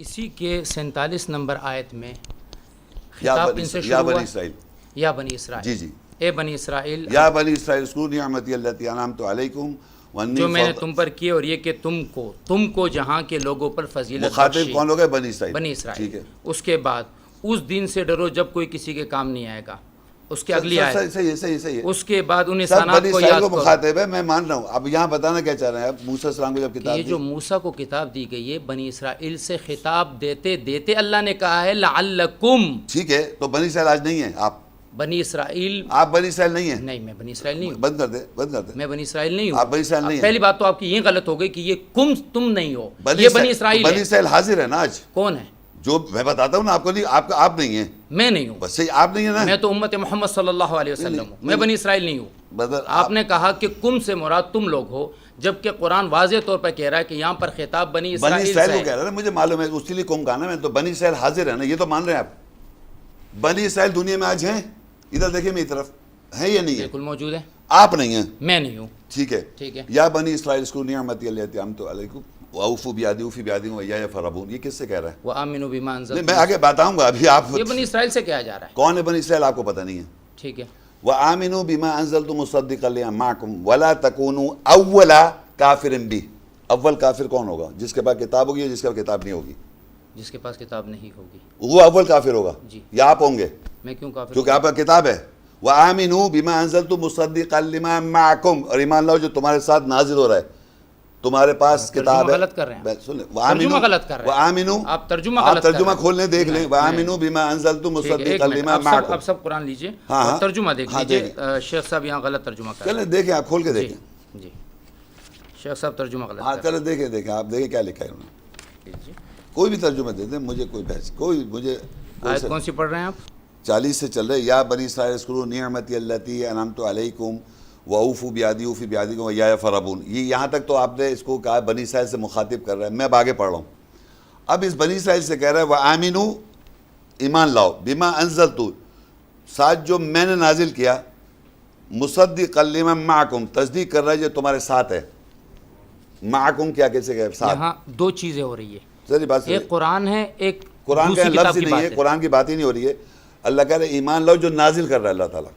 اسی کے 47 نمبر آیت میں یا خطاب بنی ان سے یا شروع بنی ہوا اسرائیل، یا بنی اسرائیل، جی جی، اے بنی اسرائیل یا بنی اسرائیل اذکروا نعمتی التی انعمت علیکم وانی جو میں نے تم پر کی، اور یہ کہ تم کو جہاں کے لوگوں پر فضیلت مخاطب بخشی، کون لوگ ہیں؟ بنی اسرائیل، بنی اسرائیل۔ ٹھیک ہے، اس کے بعد اس دن سے ڈرو جب کوئی کسی کے کام نہیں آئے گا، اس کے اگلی صحیح آیت، صحیح صحیح صحیح ہے، اس کے بعد ان سب انسانات بنی کو اسرائیل یاد کو کرو مخاطب ہے، میں مان رہا ہوں۔ اب یہاں بتانا کیا چاہ رہے ہیں آپ؟ موسیٰ علیہ السلام کو جب کہ کتاب یہ جو دی، موسیٰ کو کتاب دی گئی ہے، بنی اسرائیل سے خطاب دیتے دیتے اللہ نے کہا ہے لعلکم، ٹھیک ہے، تو بنی اسرائیل آج نہیں ہے، بنی اسرائیل آپ بنی اسرائیل نہیں ہیں، نہیں، میں بنی اسرائیل نہیں ہوں، بند کر دیں، بند کر دیں، میں بنی اسرائیل نہیں ہوں۔ آپ بنی اسرائیل نہیں ہیں۔ پہلی بات تو آپ کی یہ غلط ہو گئی کہ یہ تم نہیں ہو، یہ بنی تو اسرائیل بنی ہے۔ اسرائیل حاضر ہے نا آج، کون ہے؟ جو میں بتاتا ہوں نا آپ کو، نہیں آپ نہیں ہیں، میں نہیں ہوں، بس صحیح آپ نہیں ہیں نا، میں تو امت محمد صلی اللہ علیہ وسلم ہوں، میں بنی اسرائیل نہیں ہوں۔ بدر آپ نے کہا کہ کم سے مراد تم لوگ ہو، جبکہ قرآن واضح طور پر کہہ رہا ہے کہ یہاں پر خطاب بنی بنی اسرائیل اسرائیل سے کو کہہ رہا ہے نا، مجھے معلوم ہے، اسی لیے کہا نا میں، تو بنی اسرائیل حاضر ہے نا، یہ تو مان رہے ہیں آپ؟ بنی اسرائیل دنیا میں آج ہیں؟ ادھر دیکھیں میری طرف، ہے یا نہیں ہے؟ بالکل موجود ہے، آپ نہیں ہیں، میں نہیں ہوں، ٹھیک ہے، ٹھیک ہے۔ یا بنی اسرائیل اذکروا نعمتی التی انعمت علیکم واوفوا بعہدی اوفی بعہدکم وایایا فارہبون، یہ کس سے کہہ رہا ہے؟ وآمنوا بما نہیں انزلت، میں آگے بتاؤں گا، ابھی آپ یہ بنی اسرائیل سے کہا جا رہا ہے، کون ہے بنی اسرائیل آپ کو پتہ نہیں ہے۔ ٹھیک ہے۔ وآمنوا بما انزلت مصدقا لما معکم ولا تکونوا اول کافر بہ، اول کافر کون ہوگا؟ جس کے پاس کتاب ہوگی یا جس کے پاس کتاب نہیں ہوگی؟ جس کے پاس کتاب نہیں ہوگی، وہ اول کافر ہوگا، جی۔ یا آپ ہوں گے؟ میں کیوں کافر کیونکہ آپ کا کتاب ہے۔ وآمنوا بما انزلت مصدقا لما معکم، اور ایمان لاؤ جو تمہارے ساتھ نازل ہو رہا ہے، تمہارے پاس کتاب ہے۔ غلط کر رہے ہیں، سن لیں، ترجمہ غلط کر رہے ہیں، وآمنوا، آپ ترجمہ آپ غلط کر رہے ترجمہ ہیں۔ کھول لیں دیکھ لیں، وآمنوا بما انزلت مصدقا لما معکم۔ اب سب قرآن لیجئے ہاں، اور ترجمہ دیکھ ہاں، لیجئے، دیکھیں۔ شیخ صاحب یہاں غلط ترجمہ کر رہے چلیں دیکھیں، آپ کھول کے ہیں، دیکھیں، جی، شیخ صاحب ترجمہ غلط ہاں کر چلیں دیکھیں آپ دیکھیں کیا لکھا ہے انہوں نے، رہے ہیں، جی۔ کوئی بھی ترجمہ دے دیں، مجھے کوئی بحث، مجھے آیت کون سی پڑھ رہے ہیں آپ؟ 40 سے چل رہے، یا بنی اسرائیل اذکروا نعمتی التی انعمت علیکم واوفوا بعہدی اوفی بعہدکم وایایا فارہبون۔ یہ یہاں تک تو آپ نے اس کو کہا بنی اسرائیل سے مخاطب کر رہا ہے، میں اب آگے پڑھ رہا ہوں۔ اب اس بنی اسرائیل سے کہہ رہا ہے وآمنوا، ایمان لاؤ، بما انزلت، ساتھ جو میں نے نازل کیا، مصدقا لما معکم، تصدیق کر رہا ہے جو تمہارے ساتھ ہے۔ معکم کیا کیسے کہ ساتھ؟ یہاں دو چیزیں ہو رہی ہے، ذرا بات ایک قرآن ہے، ایک قرآن کا دوسری لفظ کتاب ہی کی نہیں ہے، بات ہے۔ قرآن کی بات ہی نہیں ہو رہی ہے، اللہ کہہ رہے ایمان لاؤ جو نازل کر رہا ہے اللہ تعالیٰ،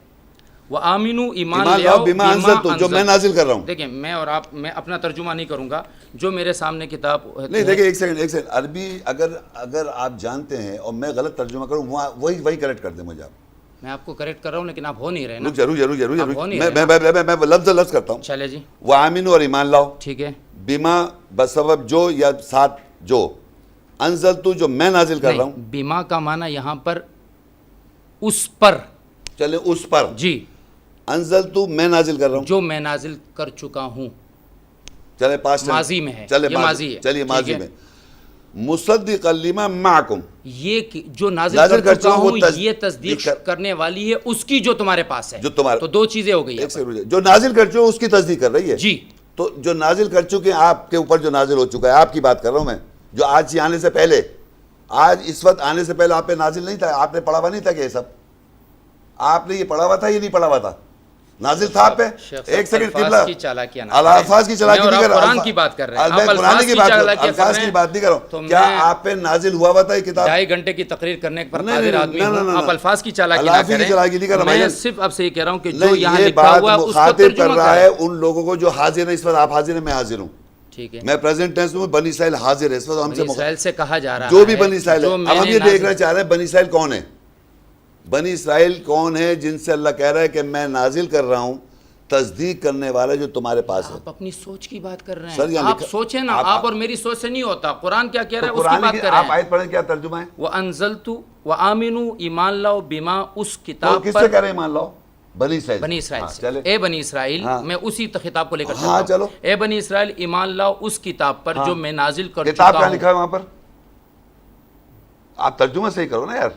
وآمنوا، ایمان ایمان لے لاؤ آؤ، بما انزلت، جو میں نازل کر رہا ہوں۔ دیکھیں میں اور آپ، میں اپنا ترجمہ نہیں کروں گا، جو میرے سامنے کتاب نہیں دیکھیں، ایک سیکنڈ، عربی اگر آپ جانتے ہیں اور میں غلط ترجمہ کروں، وہی کریکٹ کر دیں مجھے آپ۔ میں آپ کو کریکٹ کر رہا ہوں لیکن آپ ہو نہیں رہے نا، ضرور آپ ہو نہیں میں لفظ کرتا ہوں۔ چلے جی، وآمنوا، اور ایمان لاؤ، ٹھیک ہے، بما بسبب جو، یا ساتھ جو، انزلت جو میں نازل کر رہا ہوں، بیما کا معنی یہاں پر اس پر، چلے اس پر، جی، انزلت میں نازل کر رہا ہوں، جو میں نازل کر چکا ہوں، چلے پاسٹ ماضی میں ہے، چلے یہ ماضی ہے، چلیے ٹھیک ماضی ہے۔ میں، مصدقا لما معکم، یہ جو نازل نازل کر کر چکا چکا ہوں، ہوں، یہ تصدیق کرنے والی ہے اس کی جو تمہارے پاس ہے، جو تمہارے، تو دو چیزیں ہو گئی ایک سیکنڈ، جو نازل کر چکے اس کی تصدیق کر رہی ہے، جی، تو جو نازل کر چکے ہیں آپ کے اوپر، جو نازل ہو چکا ہے، آپ کی بات کر رہا ہوں میں، جو آج ہی آنے سے پہلے، آج اس وقت آنے سے پہلے آپ پہ نازل نہیں تھا، آپ نے پڑھا ہوا نہیں تھا کہ یہ سب آپ نے یہ پڑھا ہوا تھا، یہ نہیں پڑھا ہوا تھا، نازل تھا آپ پہ۔ ایک سیکنڈ، الفاظ کی چالاکیاں نہ کریں، الفاظ کی چالاکی نہیں کر رہا، قرآن کی بات کر رہے ہیں، میں آپ قرآن کی بات کر رہا ہوں، چالاکیاں کر الفاظ رہے کی ہیں، بات نہیں کر رہا تو ہوں۔ کیا میں آپ پہ نازل ہوا ہوا تھا یہ کتاب؟ 2.5 گھنٹے کی تقریر کرنے پر نہیں، قادر آدمی ہوں، نہیں، آپ الفاظ کی چالاکی نہ الفاظ کی چالاکی نہیں کر کریں، رہا، میں صرف آپ سے یہ کہہ رہا ہوں کہ جو نہیں، یہاں یہ لکھا بات ہوا ہے اس کو مخاطب کر ترجمہ رہا ہے کریں، ان لوگوں کو جو حاضر ہیں اس وقت، آپ حاضر ہیں، میں حاضر ہوں، ٹھیک ہے۔ میں پریزنٹ ٹینس میں، بنی اسرائیل حاضر ہے اس وقت، ہم بنی سے اسرائیل سے کہا جا رہا ہے، جو بھی بنی اسرائیل ہے، جو اب میں ہم نے یہ نازل، دیکھنا چاہ رہے ہیں بنی اسرائیل کون ہے، بنی اسرائیل کون ہے جن سے اللہ کہہ رہا ہے کہ میں نازل کر رہا ہوں، تصدیق کرنے والا جو تمہارے پاس ہے۔ آپ اپنی سوچ کی بات کر رہے سر ہیں، یہاں آپ لکھا، سوچیں نا، آپ اور میری سوچ سے نہیں ہوتا، قرآن کیا کہہ رہا ہے اس کی قرآن بات کی کر رہے آپ ہیں۔ آیت پڑھیں، کیا ترجمہ ہے؟ وَأَنزَلْتُ وَآمِنُوا، ایمان لاؤ، بیما، اس تو کتاب کس پر، سے کہہ رہے ہیں مان لو؟ بنی اسرائیل، بنی اسرائیل ہاں، سے، چلے، اے بنی اسرائیل، ہاں، میں اسی خطاب کو لے کر ہاں، چلتا ہوں، چلو، اے بنی اسرائیل، ایمان لاؤ اس کتاب پر جو میں نازل کر کتاب چکا کیا ہوں۔ لکھا ہے وہاں پر؟ آپ ترجمہ صحیح کرو نا یار،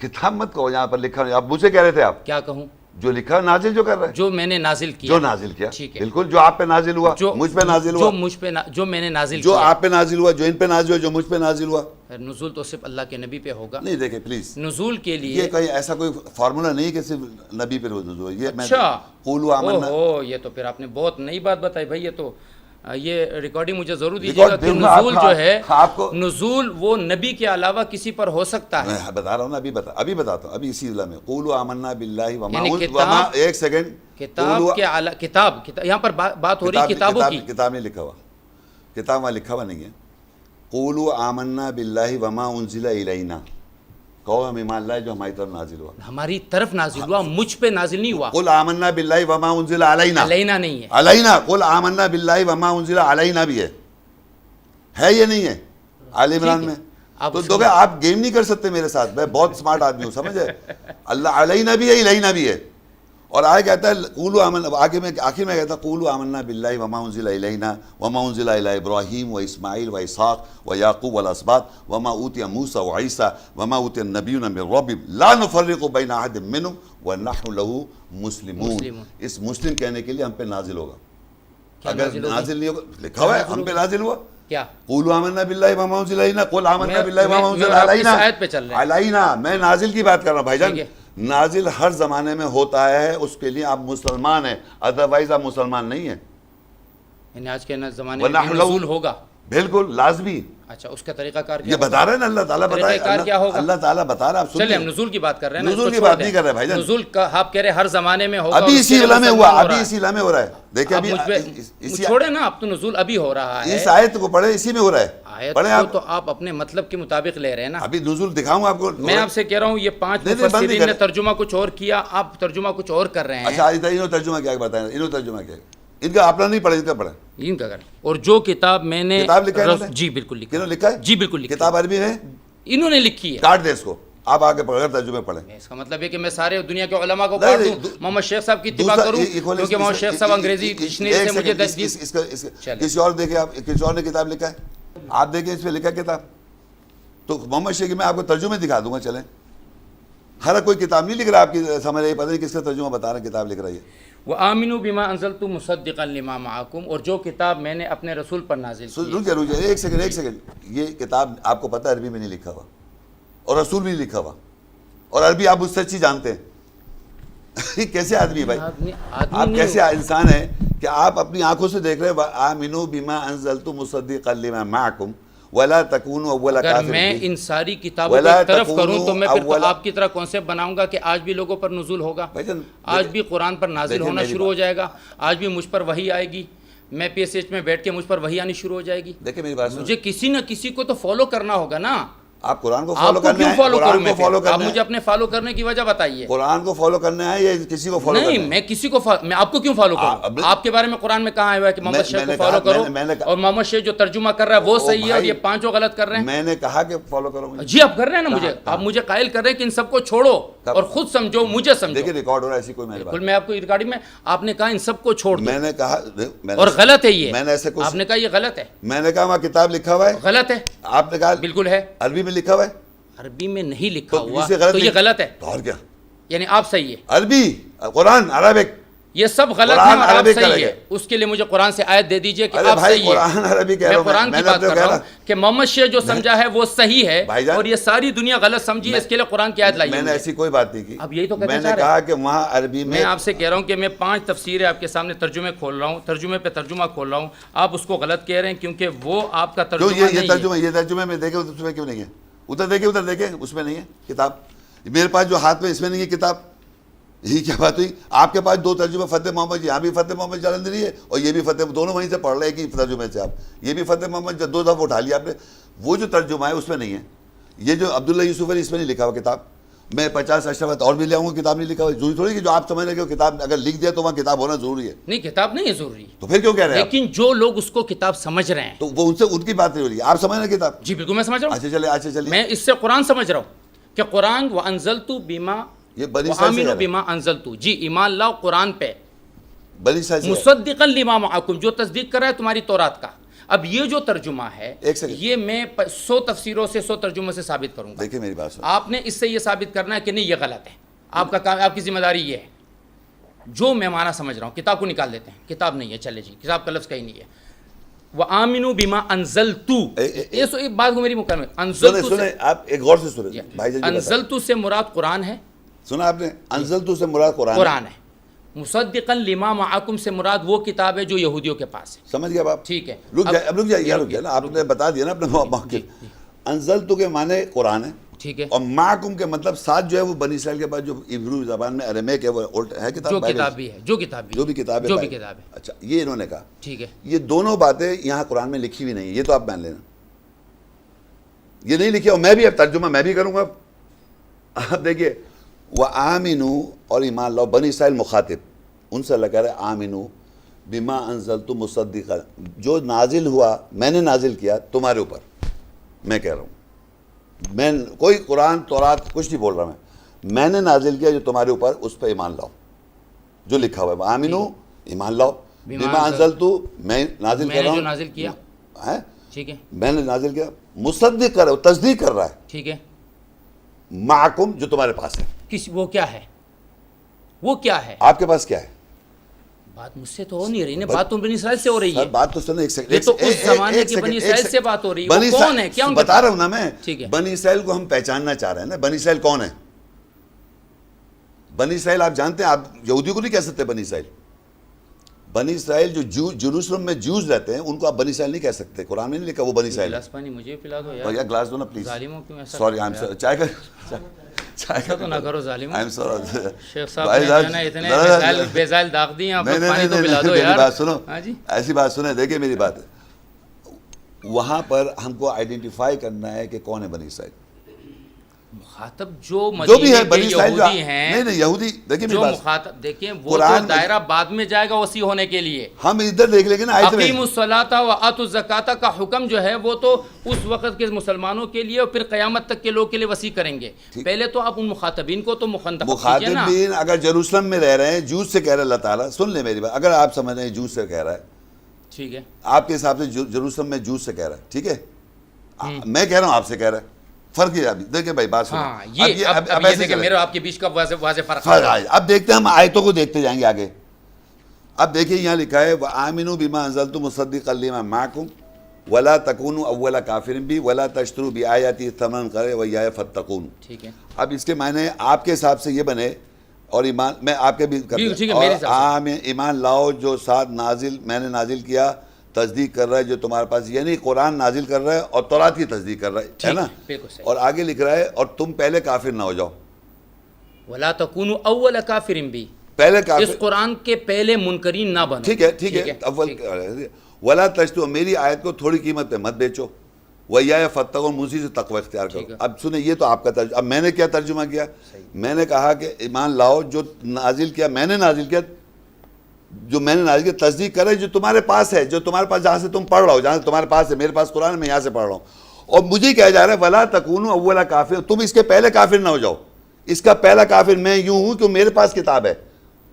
کتاب مت کہو، یہاں پر لکھا ہے، آپ مجھے کہہ رہے تھے، آپ کیا کہوں؟ جو لکھا ہے نازل جو کر رہا ہے، جو میں نے نازل کیا، جو نازل کیا، ٹھیک ہے، بالکل، جو آپ پہ نازل ہوا، مجھ پہ نازل ہوا، جو مجھ پہ جو میں نے نازل جو کیا، آپ پہ نازل ہوا، جو ان پہ نازل ہوا، جو مجھ پہ نازل ہوا۔ نزول تو صرف اللہ کے نبی پہ ہوگا، نہیں دیکھیں پلیز، نزول کے لیے، یہ کوئی ایسا کوئی فارمولا نہیں کہ صرف نبی پہ نزول ہو، یہ میں اچھا، قولوا آمنا، اوہو، یہ تو پھر آپ نے بہت نئی بات بتائی بھائی، یہ تو یہ ریکارڈنگ مجھے ضرور دیجیے گا کہ نزول جو ہے آپ کو نزول وہ نبی کے علاوہ کسی پر ہو سکتا ہے. میں بتا رہا ہوں نا، ابھی بتاتا ہوں، ابھی اسی ضلع میں قولوا آمنا باللہ یعنی وما ایک سیکنڈ، کتاب کے کتاب یہاں پر بات ہو رہی ہے کتابوں کی. کتاب نہیں لکھا ہوا، کتاب وہاں لکھا ہوا نہیں ہے. قولوا آمنا باللہ وما انزل الینا، کہو ہم ایمان لائے جو ہماری طرف نازل ہوا. ہماری طرف نازل ہوا، مجھ پہ نازل نہیں ہوا. قل آمنا باللہ وما انزل علینا، علینا نہیں ہے، علینا. قل آمنا باللہ وما انزل علینا بھی ہے یہ نہیں ہے آل عمران میں. تو دیکھیں آپ گیم نہیں کر سکتے میرے ساتھ، میں بہت سمارٹ آدمی ہوں، سمجھے. اللہ علینا بھی ہے، الینا بھی ہے. اور آگے کہتا ہے قولوا آمنا، آخر میں کہتا ہے قولوا آمنا باللہ وما انزل الینا وما انزل الی ابراہیم و اسماعیل و اسحاق و یعقوب والاسباط وما اوتی موسیٰ و عیسیٰ وما اوتی النبیون من ربهم لا نفرق بین احد منہم ونحن له مسلمون. اس مسلم کہنے کے لیے ہم پہ نازل ہوگا. اگر نازل نہیں ہوگا، لکھا ہوا ہے ہم پہ نازل ہوا کیا قولوا آمنا باللہ وما انزل الینا قل آمنا باللہ وما انزل علینا. علینا میں نازل کی بات کر رہا ہوں بھائی جان. نازل ہر زمانے میں ہوتا ہے، اس کے لیے آپ مسلمان ہیں، ادروائز آپ مسلمان نہیں ہیں. یعنی آج کے زمانے میں نزول ہوگا بالکل لازمی. اچھا اس کا طریقہ کار یہ بتا رہے ہیں نا اللہ تعالیٰ بتا رہے ہیں، اللہ تعالیٰ بتا رہا ہے. چلیں ہم نزول کی بات کر رہے ہیں، نزول کی بات نہیں کر رہے بھائی جان. نزول کا آپ کہہ رہے ہر زمانے میں ہوگا، ابھی اسی علا میں ہوا، ابھی اسی علا میں ہو رہا ہے. دیکھیں ابھی چھوڑے نا، اب تو نزول ابھی ہو رہا ہے. اس آیت کو پڑھے، اسی میں ہو رہا ہے. آیت کو تو آپ اپنے مطلب کے مطابق لے رہے ہیں نا. ابھی نزول دکھاؤں آپ کو. میں آپ سے کہہ رہا ہوں یہ 5 مفسرین نے ترجمہ کچھ اور کیا، آپ ترجمہ کچھ اور کر رہے ہیں. اچھا انہوں ترجمہ کیا بتائیں، انہوں ترجمہ کیا، ان کا اپنا نہیں پڑھا، ان کا پڑھا، ان کا کریں. اور جو کتاب میں نے کتاب لکھا ہے جی بالکل لکھا ہے، لکھا ہے جی بالکل لکھا. کتاب عربی ہے، انہوں نے لکھی ہے. کاٹ دے اس کو، آپ آگے پڑھ کر ترجمے پڑھیں. اس کا مطلب ہے کہ میں سارے دنیا کے علماء کو کاٹ دوں، محمد شیخ صاحب کی اتباع کروں، کیونکہ محمد شیخ صاحب انگریزی ڈکشنری سے مجھے کسی اور دیکھیں، آپ کسی اور نے کتاب لکھا ہے، آپ دیکھیں اس پہ لکھا کتاب. تو محمد شیخ میں آپ کو ترجمے دکھا دوں گا. چلیں، ہر کوئی کتاب نہیں لکھ رہا، آپ کی سمجھ رہی، پتہ نہیں کس کا ترجمہ بتا رہے ہیں، کتاب لکھ رہی ہے. وَآمِنُوا بِمَا أَنزَلْتُ مُصَدِّقًا لِمَا مَعَكُمْ، اور جو کتاب میں نے اپنے رسول پر نازل کی. ایک سیکنڈ، یہ کتاب آپ کو پتہ عربی میں نہیں لکھا ہوا، اور رسول بھی نہیں لکھا ہوا، اور عربی آپ اس سے اچھی جانتے ہیں. کیسے آدمی بھائی، آپ کیسے انسان ہیں کہ آپ اپنی آنکھوں سے دیکھ رہے ہیں وَآمِنُوا بِمَا أَنزَلْتُ مُصَدِّقًا لِمَا مَعَكُمْ وَلَا تَكُونُوا أَوَّلَ كَافِرٍ. اگر میں ان ساری کتابوں کی طرف کروں تو میں پھر تو آپ کی طرح کانسیپٹ بناؤں گا کہ آج بھی لوگوں پر نزول ہوگا، آج بھی قرآن پر نازل ہونا شروع ہو جائے گا، آج بھی مجھ پر وحی آئے گی، میں پی ایس ایچ میں بیٹھ کے مجھ پر وحی آنی شروع ہو جائے گی. دیکھیں میری بات، مجھے کسی نہ کسی کو تو فالو کرنا ہوگا نا. آپ قرآن کو آپ فالو کو کرنا کیوں ہے، فالو کروں قرآن میں کو فالو پھر؟ آپ کرنا مجھے ہے، اپنے فالو کرنے کی وجہ بتائیے. قرآن کو فالو کرنا ہے یا کسی کو فالو کرنا ہے؟ نہیں، میں کسی کو میں آپ کو کیوں فالو کروں؟ آپ کے بارے میں قرآن میں کہاں آیا ہوا ہے کہ محمد شیخ کو فالو کرو، اور محمد شیخ جو ترجمہ کر رہا ہے وہ صحیح ہے اور یہ پانچوں غلط کر رہے ہیں. میں نے کہا کہ فالو کرو. جی آپ کر رہے ہیں نا مجھے، آپ مجھے قائل کر رہے ہیں کہ ان سب کو چھوڑو اور خود سمجھو، مجھے سمجھو. دیکھیں ریکارڈ ہو رہا ہے، ایسی کوئی میری بات. بالکل میں آپ کو ریکارڈنگ میں آپ نے کہا ان سب کو چھوڑ دو، میں نے کہا اور غلط ہے یہ. میں نے ایسے آپ نے کہا یہ غلط ہے، میں نے کہا وہاں کتاب لکھا ہوا ہے، غلط ہے. آپ نے کہا بالکل ہے، عربی میں لکھا ہوا ہے، عربی میں نہیں لکھا ہوا تو تو یہ غلط ہے. اور کیا، یعنی آپ صحیح ہے، عربی قرآن عربک یہ سب غلط ہے اور آپ صحیح ہے. اس کے لیے مجھے قرآن سے آیت دے دیجئے کہ آپ صحیح ہے. قرآن عربی کہہ رہا میں ہوں، قرآن کی بات کر رہا ہوں کہ محمد شیخ جو سمجھا ہے وہ صحیح ہے اور یہ ساری دنیا غلط سمجھی ہے، اس کے لیے قرآن کی آیت لائیے. میں نے ایسی کوئی بات نہیں کی. اب یہی تو میں نے کہا کہ وہاں عربی میں آپ سے کہہ رہا ہوں کہ میں 5 تفسیریں آپ کے سامنے ترجمے کھول رہا ہوں، ترجمے پہ ترجمہ کھول رہا ہوں، آپ اس کو غلط کہہ رہے ہیں کیونکہ وہ آپ کا ترجمہ نہیں ہے. یہ ترجمے میں دیکھیں اس میں کیوں نہیں ہے، ادھر دیکھیں اس میں نہیں ہے کتاب. میرے پاس جو ہاتھ میں اس میں نہیں ہے کتاب. یہی کیا بات ہوئی؟ آپ کے پاس 2 ترجمے فتح محمد، یہاں بھی فتح محمد جالندری ہے اور یہ بھی فتح، دونوں وہیں سے پڑھ رہے ہیں کہ ترجمے سے. آپ یہ بھی فتح محمد 2 دفعہ اٹھا لیا آپ نے. وہ جو ترجمہ ہے اس میں نہیں ہے. یہ جو عبداللہ یوسف علی اس میں نہیں لکھا ہوا کتاب. میں 50 اشرفت اور بھی لے آؤں گا، کتاب نہیں لکھا ہوا. ضروری تھوڑی کہ جو آپ سمجھ رہے کہ کتاب اگر لکھ دیا تو وہاں کتاب ہونا ضروری ہے. نہیں، کتاب نہیں ہے ضروری، تو پھر کیوں کہہ رہے ہیں؟ لیکن جو لوگ اس کو کتاب سمجھ رہے ہیں تو وہ ان سے ان کی بات نہیں ہو رہی ہے. آپ سمجھ رہے ہیں کتاب؟ جی بالکل میں سمجھ رہا ہوں. اچھا چلیے میں اس سے قرآن سمجھ رہا ہوں کہ قرآن وَأَنزَلْتُ بِمَا یہ بنی وَآمِنُوا بِمَا أَنزَلْتُ، جی ایمان لاؤ قرآن پہ، بنی سائز مصدقاً لما معکم، جو تصدیق کر رہا ہے تمہاری تورات کا. اب یہ جو ترجمہ ہے یہ میں 100 تفسیروں سے 100 ترجموں سے ثابت کروں گا. دیکھیں میری بات سن، آپ نے اس سے یہ ثابت کرنا ہے کہ نہیں یہ غلط ہے. آپ کا کام، آپ کی ذمہ داری یہ ہے. جو میں معنی سمجھ رہا ہوں کتاب کو نکال دیتے ہیں، کتاب نہیں ہے، چلے جی کتاب کا لفظ کہیں نہیں ہے. وَآمِنُوا بِمَا أَنزَلْتُ، ایک بات کو میری مکمل انزلتو، سنیں آپ ایک غور سے سنیں بھائی جان. انزلتو سے مراد قرآن ہے. سنا آپ نے؟ انزلتو سے مراد قرآن ہے. مصدقا لما معکم سے مراد وہ کتاب ہے جو یہودیوں کے پاس ہے. سمجھ گیا آپ؟ ٹھیک ہے, رک جائے نا, آپ نے بتا دیا نا اپنے موقف. انزلتو کے معنی قرآن ہے, ٹھیک ہے, اور معکم کے مطلب ساتھ جو ہے وہ بنی اسرائیل کے پاس جو عبری زبان میں ارمیک ہے, وہ ہے کتاب, جو کتاب بھی ہے, جو بھی کتاب ہے. اچھا, یہ انہوں نے کہا. ٹھیک ہے, یہ دونوں باتیں یہاں قرآن میں لکھی ہوئی نہیں ہیں, یہ تو آپ مان لینا, یہ نہیں لکھی. اور میں بھی اب ترجمہ میں بھی کروں گا. آپ دیکھیے, وآمنوا, اور ایمان لاؤ. بنی اسرائیل مخاطب, ان سے اللہ کہہ رہا ہے آمنوا بما انزلت مصدقا, جو نازل ہوا میں نے نازل کیا تمہارے اوپر. میں کہہ رہا ہوں, میں کوئی قرآن تورات کچھ نہیں بول رہا, میں نے نازل کیا جو تمہارے اوپر, اس پہ ایمان لاؤ جو لکھا ہوا ہے. آمنوا, ایمان لاؤ. بما انزلت, میں نازل کر رہا ہوں, نازل کیا ہے, ٹھیک ہے, میں نے نازل کیا. مصدق کر رہا ہے, تصدیق کر رہا ہے. ٹھیک ہے, معکم, جو تمہارے پاس ہے. وہ کیا ہے, وہ کیا ہے؟ آپ کے پاس کیا ہے؟ بات مجھ سے تو ہو نہیں رہی نا, بات تو بنی اسرائیل سے ہو رہی ہے. بات تو سنو, ایک سیکنڈ. یہ تو اس زمانے کی بنی اسرائیل سے بات ہو رہی ہے. وہ کون ہے, کیا ان کے بتا رہا ہوں نا میں. ٹھیک ہے, بنی اسرائیل کو ہم پہچاننا چاہ رہے ہیں نا. بنی اسرائیل کون ہے؟ بنی اسرائیل آپ جانتے ہیں, آپ یہودیوں کو نہیں کہہ سکتے بنی اسرائیل. بنی اسرائیل جو جروسلم میں جوز رہتے ہیں, ان کو آپ بنی اسرائیل نہیں کہہ سکتے. قرآن میں نہیں لکھا وہ بنی اسرائیل. گلاس پانی مجھے پلا دو یار, گلاس دو نا پلیز. ظالموں کیوں ایسا, سوری, آئی ایم چائے کا ایسا تو نہ کرو ظالموں. I am sorry. شیخ صاحب نے جو ہے نا اتنے بیزائل داغ دی ہیں, پانی تو پلا دو یار. بات سنو, ہاں جی, ایسی بات سنیں, دیکھیں میری بات. وہاں پر ہم کو آئیڈینٹیفائی کرنا ہے کہ کون ہے بنی اسرائیل. مخاطب جو بھی ہے مدینے بنی کے اسرائیل, یہودی ہیں, نہیں یہودی, دیکھیں میری جو بات. مخاطب دیکھیں, وہ تو دائرہ بعد میں جائے گا وسیع ہونے کے لیے. ہم ادھر دیکھ لیں گے نا. اقیموا الصلاۃ وآتوا الزکاۃ کا حکم جو ہے وہ تو اس وقت کے مسلمانوں کے لیے اور پھر قیامت تک کے لوگ کے لیے وسیع کریں گے. پہلے تو آپ ان مخاطبین کو تو مخاطبین اگر جروسلم میں رہ رہے ہیں, جوز سے کہہ رہا ہے اللہ تعالیٰ. سن لیں میری بات, اگر آپ سمجھ رہے ہیں جوز سے کہہ رہا ہے, ٹھیک ہے, آپ کے حساب سے جروسلم میں جوز سے کہہ رہا ہے, ٹھیک ہے, میں کہہ رہا ہوں آپ سے کہہ رہا ہے. فرق یہ ابھی دیکھیں بھائی, بات سنو. ہاں, یہ دیکھیں میرے آپ کے بیچ کا واضح فرق ہے. اب دیکھتے ہیں, ہم آیتوں کو دیکھتے جائیں گے آگے. اب دیکھیں یہاں لکھا ہے وآمنوا بما انزلت مصدقا لما معکم ولا تکونوا اول کافر بی ولا تشتروا بآیاتی ثمنا قلیلا وایایا فاتقون. ٹھیک ہے, اب اس کے معنی آپ کے حساب سے یہ بنے, اور ایمان میں آپ کے بھی ایمان لاؤ جو ساتھ نازل میں نے نازل کیا, تصدیق کر رہا ہے جو تمہارے پاس, یعنی قرآن نازل کر رہا ہے اور تورات کی تصدیق کر رہا ہے نا. اور آگے لکھ رہا ہے اور تم پہلے کافر نہ ہو جاؤ. ولا تکونوا اول کافر بی, پہلے کافر, اس قرآن کے پہلے منکرین نہ بنو. ٹھیک ہے, اول. ولا تشتروا, میری آیت کو تھوڑی قیمت پہ مت بیچو. وایایا فاتقون, مجھ سے تقوی اختیار کرو. اب سنیں, یہ تو آپ کا ترجمہ. اب میں نے کیا ترجمہ کیا, میں نے کہا کہ ایمان لاؤ جو نازل کیا میں نے نازل کیا, جو میں نے نازل کیا تصدیق کرے جو تمہارے پاس ہے, جو تمہارے پاس جہاں سے تم پڑھ رہا ہو, جہاں سے تمہارے پاس ہے. میرے پاس قرآن ہے, میں یہاں سے پڑھ رہا ہوں, اور مجھے کہا جا رہا ہے ولا تکونوا اول کافر, تم اس کے پہلے کافر نہ ہو جاؤ. اس کا پہلا کافر میں یوں ہوں کہ میرے پاس کتاب ہے,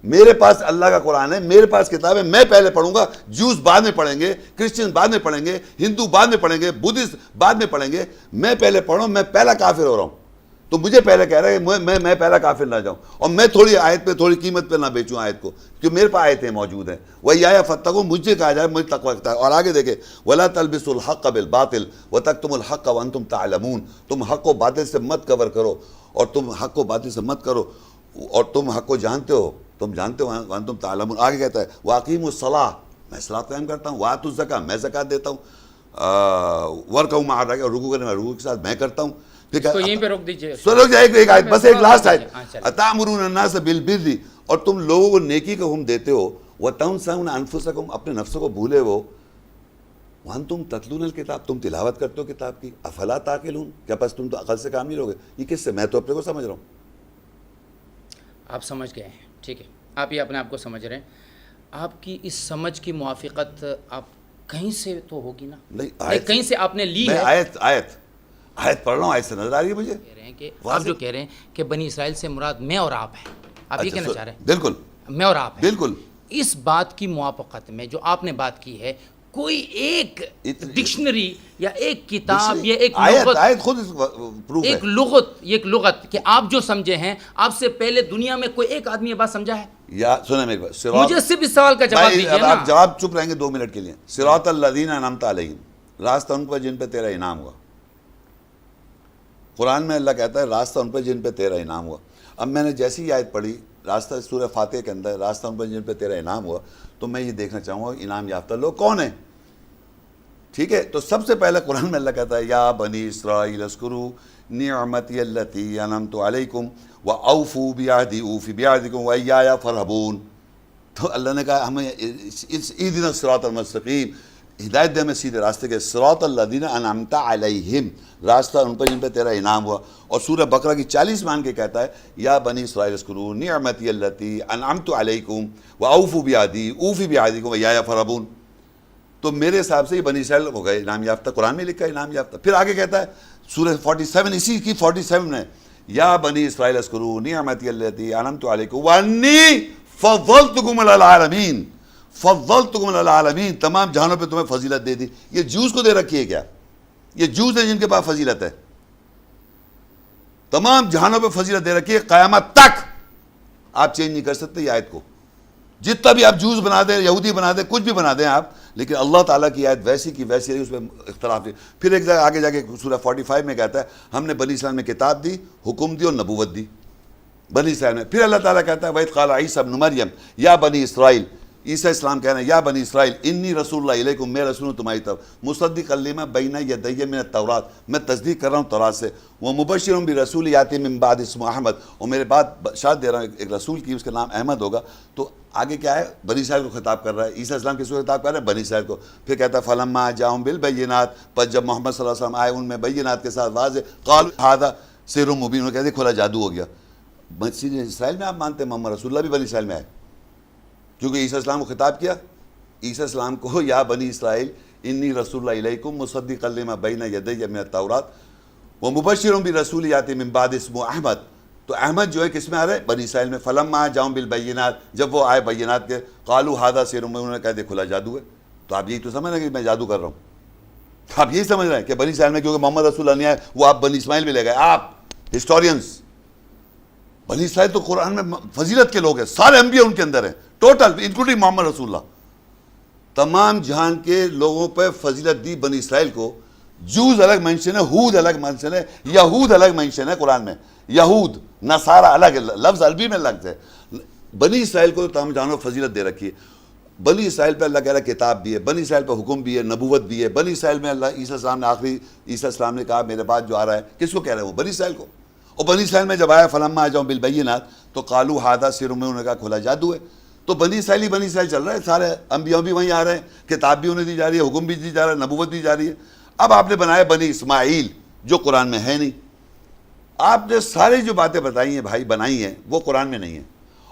میرے پاس اللہ کا قرآن ہے, میرے پاس کتاب ہے, میں پہلے پڑھوں گا. جوز بعد میں پڑھیں گے, کرسچن بعد میں پڑھیں گے, ہندو بعد میں پڑھیں گے, بدھسٹ بعد میں پڑھیں گے. میں پہلے پڑھوں, میں پہلا کافر ہو رہا ہوں. تو مجھے پہلے کہہ رہا ہے کہ میں پہلا کافر نہ جاؤں, اور میں تھوڑی آیت پہ تھوڑی قیمت پہ نہ بیچوں آیت کو, کہ میرے پاس آیتیں موجود ہیں. وایایا فاتقون, مجھے کہا جائے مجھے تقوی اختیار. اور آگے دیکھیں ولا تلبسوا الحق بالباطل وتکتموا الحق وانتم تعلمون, تم حق و باطل سے مت کور کرو, اور تم حق و باطل سے مت کرو, اور تم حق کو جانتے ہو, تم جانتے ہو وانتم تعلمون. آگے کہتا ہے واقیموا الصلاۃ, میں صلاۃ قائم کرتا ہوں. وآتوا الزکاۃ, میں زکوٰۃ دیتا ہوں. ورکعوا مع الراکعین, رکوع کرنے میں رکوع کے ساتھ میں کرتا ہوں. تو یہیں پہ روک دیجئے, رک جائے ایک آیت, بس ایک لاسٹ آیت. اتامرون الناس بالبر, اور تم لوگوں کو نیکی کا حکم دیتے ہو. وتنسون انفسکم, اپنے نفسوں کو بھولے ہو. وانتم تتلون الکتاب, تم تلاوت کرتے ہو کتاب کی. افلا تعقلون, کیا بس تم تو عقل سے کام نہیں لوگے. یہ کس سے, میں تو اپنے کو سمجھ رہا ہوں. آپ سمجھ گئے ہیں, ٹھیک ہے, آپ یہ اپنے آپ کو سمجھ رہے ہیں. آپ کی اس سمجھ کی موافقت آپ کہیں سے تو ہوگی نا, نہیں کہیں سے آپ نے لی ہے. آیت پڑھ رہا ہوں, آیت سے نظر آ رہی ہے مجھے. کہہ رہے ہیں کہ آپ جو کہہ رہے ہیں کہ بنی اسرائیل سے مراد میں اور آپ ہیں, آپ یہ کہنا چاہ رہے ہیں. بالکل, میں اور آپ ہیں, بالکل. اس بات کی موافقت میں جو آپ نے بات کی ہے, کوئی ایک ڈکشنری یا ایک کتاب یا ایک لغت, آیت خود پروف ہے, ایک لغت کہ آپ جو سمجھے ہیں, آپ سے پہلے دنیا میں کوئی ایک آدمی یہ بات سمجھا ہے؟ یا سنیں میری بات, مجھے صرف اس سوال کا جواب دیجیے نا. آپ جواب چپ رہیں گے 2 منٹ کے لیے. صراط الذین انعمت علیہم, راستہ ان پر جن پہ تیرا انعام ہوا. قرآن میں اللہ کہتا ہے راستہ ان پہ جن پہ تیرا انعام ہوا. اب میں نے جیسی آیت پڑھی, راستہ سورہ فاتحہ کے اندر راستہ ان پر جن پہ تیرا انعام ہوا، تو میں یہ دیکھنا چاہوں گا انعام یافتہ لوگ کون ہیں. ٹھیک ہے، تو سب سے پہلے قرآن میں اللہ کہتا ہے یا بنی اسرائیل اذکروا نعمتی التی انعمت علیکم واوفوا بعہدی اوف بعہدکم وایایا فارہبون. تو اللہ نے کہا ہمیں اہدنا الصراط المستقیم، ہدایت دے ہمیں سیدھے راستے کے، صراط الذین انعمت علیہم، راستہ ان پر جن پہ تیرا انعام ہوا. اور سورہ بقرہ کی 40 مان کے کہتا ہے یا بنی اسرائیل اذکروا نعمتی التی انعمت علیکم واوفوا بعہدی اوف بعہدکم وایایا فارہبون. تو میرے حساب سے یہ بنی اسرائیل ہو گئے انعام یافتہ، قرآن میں لکھا ہے انعام یافتہ. پھر آگے کہتا ہے سورہ 47 اسی کی 47 میں یا بنی اسرائیل اذکروا نعمتی التی انعمت علیکم وانی فضلتکم علی العالمین، فضلتکم علی العالمین، تمام جہانوں پہ تمہیں فضیلت دے دی. یہ جوز کو دے رکھی ہے کیا؟ یہ جوز ہیں جن کے پاس فضیلت ہے. تمام جہانوں پہ فضیلت دے رکھی ہے، قیامت تک آپ چینج نہیں کر سکتے یہ آیت کو. جتنا بھی آپ جوز بنا دیں، یہودی بنا دیں، کچھ بھی بنا دیں آپ، لیکن اللہ تعالیٰ کی آیت ویسی کی ویسی رہی، اس میں اختلاف نہیں. پھر ایک جگہ آگے جا کے سورہ 45 میں کہتا ہے ہم نے بنی اسرائیل میں کتاب دی، حکم دی اور نبوت دی بنی اسرائیل میں. پھر اللہ تعالیٰ کہتا ہے وَإِذْ قَالَ عِيسَىٰ ابْنُ مَرْيَمَ یا بنی اسرائیل، عیسیٰ اسلام کہنا ہے یا بنی اسرائیل انی رسول اللہ علیکم، میں رسول ہوں تمہاری طرف، مصدقا لما بین یدی من التوراۃ، میں تصدیق کر رہا ہوں تورات سے، ومبشر برسول یاتی من بعد اسمہ احمد، اور میرے بعد بشارت دے رہا ہوں ایک رسول کی، اس کا نام احمد ہوگا. تو آگے کیا ہے؟ بنی اسرائیل کو خطاب کر رہا ہے. عیسیٰ اسلام کس کو خطاب کر رہا ہے؟ بنی اسرائیل کو. پھر کہتا ہے فلما جاءہم بالبینات، پس جب محمد صلی اللہ علیہ وسلم آئے ان میں بینات کے ساتھ واضح، قالوا ھذا سحر مبین، انہوں نے کہا دیکھو کھلا جادو ہو گیا. بنی اسرائیل میں آپ مانتے ہیں محمد رسول اللہ بھی بنی اسرائیل میں آئے، کیونکہ عیسیٰ اسلام کو خطاب کیا. عیسیٰ اسلام کو یا بنی اسرائیل انی رسول اللہ علیکم مصدقا لما بین یدی من التوراۃ ومبشر برسول یاتی من بعد اسمہ احمد. تو احمد جو ہے کس میں آ رہا ہے؟ بنی اسرائیل میں. فلما جاءہم بالبینات، جب وہ آئے بینات کے، قالوا ھذا سحر مبین، انہوں نے کہا دیکھو کھلا جادو ہے. تو آپ یہی تو سمجھ رہے ہیں کہ میں جادو کر رہا ہوں؟ آپ یہی سمجھ رہے ہیں کہ بنی اسرائیل میں کیونکہ محمد رسول اللہ نہیں آئے وہ آپ بنی اسماعیل میں لے گئے. آپ ہسٹورینس، بنی اسرائیل تو قرآن میں فضیلت کے لوگ ہیں، سارے انبیاء ان کے اندر ہیں ٹوٹل انکلوڈنگ محمد رسول اللہ. تمام جہان کے لوگوں پہ فضیلت دی بنی اسرائیل کو. جوز الگ مینشن ہے، ہود الگ مینشن ہے، یہود الگ مینشن ہے قرآن میں. یہود نصارہ الگ ہے، لفظ عربی میں لفظ ہے. بنی اسرائیل کو تمام جہانوں فضیلت دے رکھی ہے. بنی اسرائیل پہ اللہ کہہ رہا ہے کتاب بھی ہے، بنی اسرائیل پہ حکم بھی ہے، نبوت بھی ہے. بنی اسرائیل میں اللہ عیسیٰ السلام نے آخری عیسیٰ السلام نے کہا میرے بعد جو آ رہا ہے، کس کو کہہ رہے ہیں؟ وہ بنی اسرائیل کو. اور بنی اسرائیل میں جب آیا فلما جاءہم بالبینات تو قالوا ھذا سحر مبین، انہوں نے کہا کھلا جادو ہے. تو بنی اسرائیل چل رہا ہے، سارے انبیاء بھی وہیں آ رہے ہیں، کتاب بھی انہیں دی جا رہی ہے، حکم بھی دی جا رہا ہے، نبوت بھی جا رہی ہے. اب آپ نے بنایا بنی اسماعیل جو قرآن میں ہے نہیں. آپ نے ساری جو باتیں بتائی ہیں بھائی بنائی ہیں وہ قرآن میں نہیں ہیں.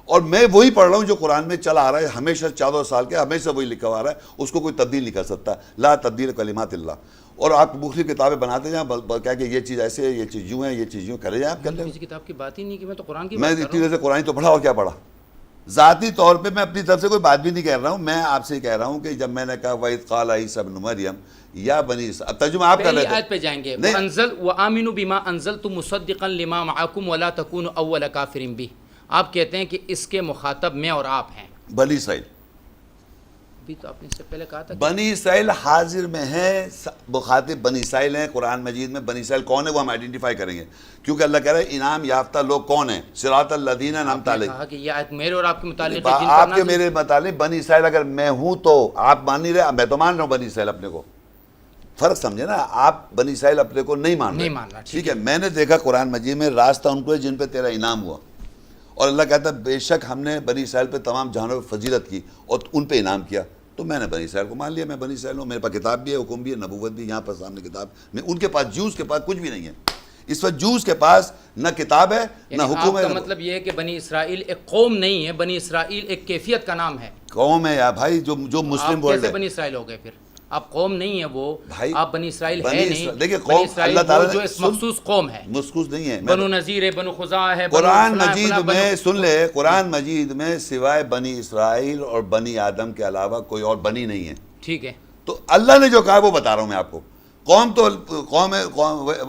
اور میں وہی پڑھ رہا ہوں جو قرآن میں چلا آ رہا ہے ہمیشہ 14 سال کے، ہمیشہ وہی لکھا ہوا آ رہا ہے، اس کو کوئی تبدیل نہیں کر سکتا. لا تبدیل کلمات اللہ. اور آپ مختلف کتابیں بناتے جائیں، کہہ کہ یہ چیز ایسے ہے، یہ چیز یوں ہے، یہ چیز یوں، کرے جائیں آپ. کر لیں. کسی کتاب کی بات ہی نہیں کہ میں تو قرآن کی میں بات کر اتنی دیر سے قرآن تو پڑھا اور کیا پڑھا. ذاتی طور پہ میں اپنی طرف سے کوئی بات بھی نہیں کہہ رہا ہوں. میں آپ سے کہہ رہا ہوں کہ جب میں نے کہا وَإِذْ قَالَ عِيسَىٰ ابْنُ مَرْيَمَ یا بنی اسرائیل، اب ترجمہ آپ کر پہلی رہے تھے. آیت پہ جائیں گے. وَآمِنُوا بِمَا أَنزَلْتُ مُصَدِّقًا لِمَا مَعَكُمْ وَلَا تَكُونُوا أَوَّلَ كَافِرٍ بِهِ. آپ کہتے ہیں کہ اس کے مخاطب میں اور آپ ہیں. بنی اسرائیل، بھی تو آپ نے اس سے پہلے کہا تھا کہ بنی اسرائیل حاضر میں ہے، مخاطب بنی اسرائیل ہیں. قرآن مجید میں بنی اسرائیل کون ہے وہ ہم آئیڈینٹیفائی کریں گے، کیونکہ اللہ کہہ رہا ہے انعام یافتہ لوگ کون ہیں. صراط الذین انعمت علیہم. کہا کہ یہ آیت میرے اور آپ کے متعلق ہے، جن پر آپ کے میرے متعلق بنی اسرائیل اگر میں ہوں تو آپ مان نہیں رہے، میں تو مان رہا ہوں بنی اسرائیل اپنے کو. فرق سمجھے نا، آپ بنی اسرائیل اپنے کو نہیں مان رہے. ٹھیک ہے، میں نے دیکھا قرآن مجید میں راستہ ان کو ہے جن پہ تیرا انعام ہوا. اور اللہ کہتا ہے بے شک ہم نے بنی اسرائیل پہ تمام جہانوں پہ فضیلت کی اور ان پہ انعام کیا. تو میں نے بنی اسرائیل کو مان لیا، میں بنی اسرائیل ہوں، میرے پاس کتاب بھی ہے، حکم بھی ہے، نبوت بھی. یہاں پر سامنے کتاب میں، ان کے پاس جوز کے پاس کچھ بھی نہیں ہے. اس وقت جوز کے پاس نہ کتاب ہے نہ حکم ہے. آپ کا مطلب یہ ہے کہ بنی اسرائیل ایک قوم نہیں ہے، بنی اسرائیل ایک کیفیت کا نام ہے. قوم ہے یا بھائی جو مسلم ورلڈ کیسے ہے. بنی اسرائیل ہو گئے پھر؟ آپ قوم نہیں ہے وہ، آپ بنی اسرائیل ہے نہیں. دیکھیں بنی قوم اسرائیل اللہ تعالیٰ جو ایک مخصوص قوم ہے، مخصوص نہیں ہے. بنو نذیر ہے، بنو خزاع ہے. قرآن مجید میں سن لے، قرآن مجید میں سوائے بنی اسرائیل اور بنی آدم کے علاوہ کوئی اور بنی نہیں ہے. ٹھیک ہے، تو اللہ نے جو کہا وہ بتا رہا ہوں میں آپ کو. قوم تو قوم ہے،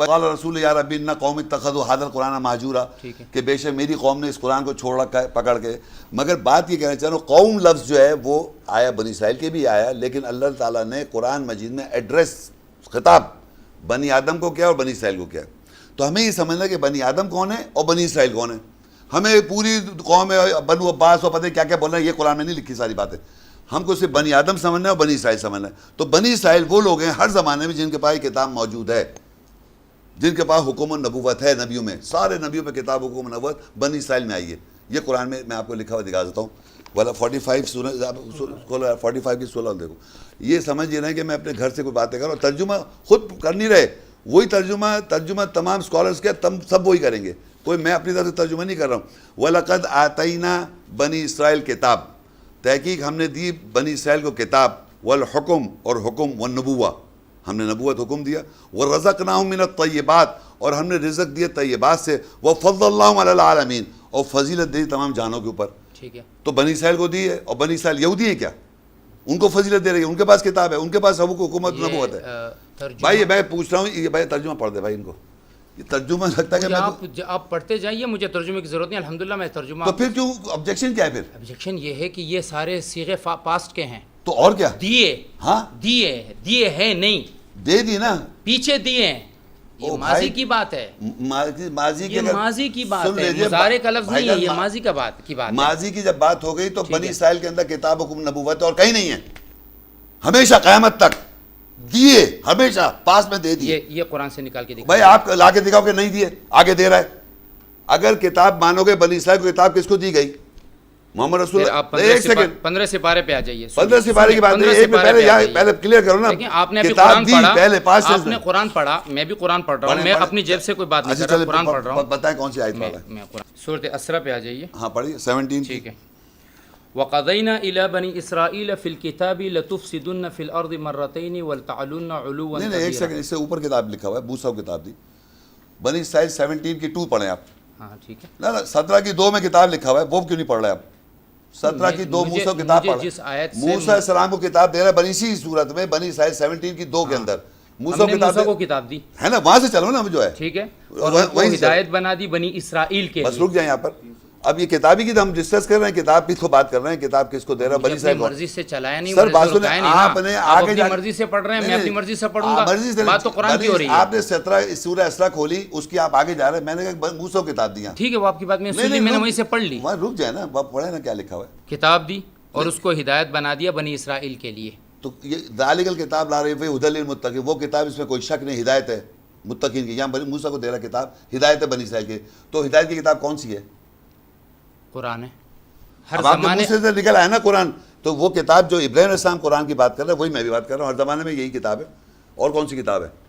قال رسول یا ربی ان قوم اتخذوا ھذا القرآن مہجورا، کہ بے شک میری قوم نے اس قرآن کو چھوڑ رکھا ہے پکڑ کے. مگر بات یہ کہنا چاہ رہا ہوں، قوم لفظ جو ہے وہ آیا بنی اسرائیل کے بھی آیا، لیکن اللہ تعالیٰ نے قرآن مجید میں ایڈریس خطاب بنی آدم کو کیا اور بنی اسرائیل کو کیا. تو ہمیں یہ سمجھنا کہ بنی آدم کون ہے اور بنی اسرائیل کون ہے. ہمیں پوری قوم ہے بنو عباس اور پتہ کیا کیا بول رہے ہیں، یہ قرآن میں نہیں لکھی ساری باتیں. ہم کو صرف بنی آدم سمجھنا ہے اور بنی اسرائیل سمجھنا ہے. تو بنی اسرائیل وہ لوگ ہیں ہر زمانے میں جن کے پاس یہ کتاب موجود ہے، جن کے پاس حکم و نبوت ہے. نبیوں میں سارے نبیوں پہ کتاب حکم و نبوت بنی اسرائیل میں آئی ہے. یہ قرآن میں آپ کو لکھا ہوا دکھا دیتا ہوں. والا 45 45 کی 16 دیکھو. یہ سمجھ یہ رہے ہیں کہ میں اپنے گھر سے کوئی باتیں کروں. ترجمہ خود کر نہیں رہے، وہی ترجمہ تمام اسکالرس کے سب وہی کریں گے. کوئی میں اپنی طرف سے ترجمہ نہیں کر رہا ہوں. وَلَقَدْ آتَيْنَا بنی اسرائیل کتاب، تحقیق ہم نے دی بنی اسرائیل کو کتاب، والحکم اور حکم، والنبوہ ہم نے نبوت حکم دیا، وَرَزَقْنَاهُم مِّنَ الطَّيِّبَاتِ اور ہم نے رزق دیے طیبات سے، وَفَضَّلْنَاهُمْ عَلَى الْعَالَمِينَ اور فضیلت دی تمام جانوں کے اوپر. ٹھیک ہے. تو بنی اسرائیل کو دی ہے، اور بنی اسرائیل یہودی ہے کیا؟ ان کو فضیلت دے رہی ہے، ان کے پاس کتاب ہے، ان کے پاس حکومت نبوت ہے. بھائی میں پوچھ رہا ہوں، یہ بھائی ترجمہ پڑھ دے بھائی ان کو. یہ ترجمہ لگتا ہے کہ آپ پڑھتے جائیے، مجھے ترجمے کی ضرورت نہیں، الحمدللہ میں ترجمہ. تو پھر کیوں آبجیکشن کیا ہے پھر؟ آبجیکشن یہ ہے کہ یہ سارے صیغے پاسٹ کے ہیں. تو اور کیا؟ دیے، ہاں دیے ہیں نہیں، دے دی نا، پیچھے دیے ہیں. یہ ماضی کی بات ہے، ماضی یہ ماضی کی بات ہے، مضارع کا لفظ نہیں ہے، یہ ماضی کی بات ہے. ماضی کی جب بات ہو گئی تو بنی اسرائیل کے اندر کتاب حکم نبوت اور کہیں نہیں ہے. ہمیشہ قیامت تک دیے، ہمیشہ پاس میں دے دیے. یہ قرآن سے نکال کے دکھا. بھائی آپ لا کے دکھاؤ کہ نہیں دیے، آگے دے رہا ہے. اگر کتاب مانو گے بنی اسرائیل کو کتاب کس کو دی گئی؟ محمد رسول اللہ. ایک سیکنڈ، 15 سپارے پہ آ جائیے. 15 سپارے کی بات ہے، پہلے کلیئر کرو نا. آپ نے کتاب دی پہلے 5 سے. آپ نے قرآن پڑھا، میں بھی قرآن پڑھ رہا ہوں، میں اپنی جیب سے کوئی بات نہیں کر رہا، قرآن پڑھ رہا ہوں. بتائیں کون سی آیت پڑھ رہا ہے؟ میں قرآن سورۃ اسراء پہ آ جائیے. ہاں پڑھیے 17. ٹھیک ہے. وَقَضَيْنَا إِلَى بَنِي إِسْرَائِيلَ فِي الْكِتَابِ لَتُفْسِدُنَّ فِي الْأَرْضِ مَرَّتَيْنِ وَلْتَعْلُنَّ عُلُوًّا نہیں ایک سیکنڈ، اس سے اوپر کتاب لکھا ہوا ہے، موسیٰ کو کتاب دی. بنی اسرائیل 17 کی 2 پڑھیں آپ. ہاں ٹھیک ہے. نا 17 کی 2 میں کتاب لکھا ہوا ہے، وہ کیوں نہیں پڑھ رہے آپ؟ 17 کی 2 موسیٰ کو کتاب پڑھ رہے ہیں. موسیٰ السلام کو کتاب دے رہا ہے بنی اسی صورت میں، بنی اسرائیل 17 کی 2 کے اندر موسیٰ کو کتاب دی ہے نا. وہاں سے چلو نا جو ہے. ٹھیک ہے. اور وہ ہدایت بنا دی بنی اسرائیل کے. بس رک جائیں یہاں پر. اب یہ کتابی کی ہم ڈسکس کر رہے ہیں، کتاب کس کو بات کر رہے ہیں، کتاب کس کو دے رہا ہے؟ بنی اسرائیل کو. مرضی سے چلایا نہیں سر بات سنیں، آپ نے آگے اپنی مرضی سے پڑھ رہے ہیں، میں اپنی مرضی سے پڑھوں گا. بات تو قرآن کی ہو رہی ہے. آپ نے 17 سورہ اسراء کھولی، اس کی آپ آگے جا رہے ہیں. میں نے کہا موسیٰ کو کتاب دیا. ٹھیک ہے، وہ آپ کی بات میں سن لی، میں نے وہیں سے پڑھ لی. وہاں رک جائے نا، آپ پڑھیں نا کیا لکھا ہوا ہے. کتاب دی اور اس کو ہدایت بنا دیا بنی اسرائیل کے لیے. تو یہ ذالک الکتاب لا ریب فیہ ھدی للمتقین، وہ کتاب اس میں کوئی شک نہیں، ہدایت ہے متقین کی. یہاں موسیٰ کو دے رہا کتاب، ہدایت ہے بنی اسرائیل کی. تو ہدایت کی کتاب کون سی ہے؟ قرآن ہے. ہر اب آپ کے زمانے منہ سے نکل آیا نا قرآن. تو وہ کتاب جو ابراہیم علیہ السلام قرآن کی بات کر رہے ہیں وہی میں بھی بات کر رہا ہوں. ہر زمانے میں یہی کتاب ہے. اور کون سی کتاب ہے؟